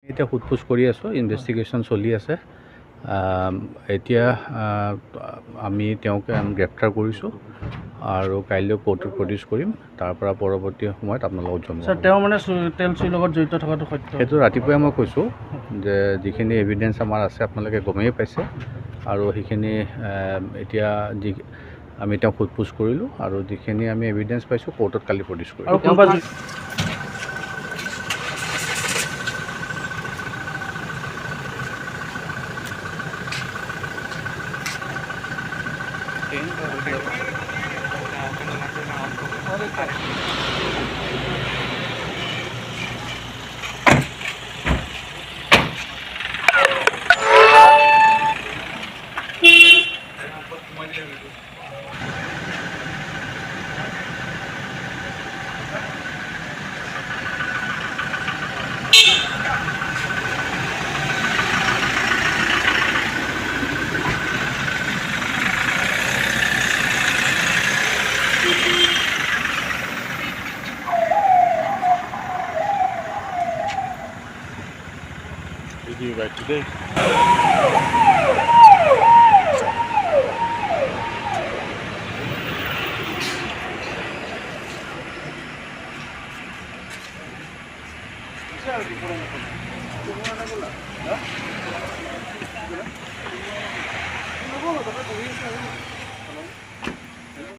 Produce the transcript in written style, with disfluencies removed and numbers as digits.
এতিয়া সোধপোছ কৰি আছোঁ, ইনভেষ্টিগেশ্যন চলি আছে। এতিয়া আমি তেওঁক গ্ৰেপ্তাৰ কৰিছোঁ আৰু কাইলৈ কোৰ্টত প্ৰডিউচ কৰিম। তাৰ পৰা পৰৱৰ্তী সময়ত আপোনালোকক জনাম। স্যাৰ তেওঁ মানে তেল চুৰিৰ লগত জড়িত থকাটো সত্য? সেইটো ৰাতিপুৱাই মই কৈছোঁ যে যিখিনি এভিডেঞ্চ আমাৰ আছে আপোনালোকে গমেই পাইছে, আৰু সেইখিনি এতিয়া আমি তেওঁক সোধপোছ কৰিলোঁ আৰু যিখিনি আমি এভিডেঞ্চ পাইছোঁ কোৰ্টত কালি প্ৰডিউচ কৰিম। আৰু কোনোবা Did you right today? Sir,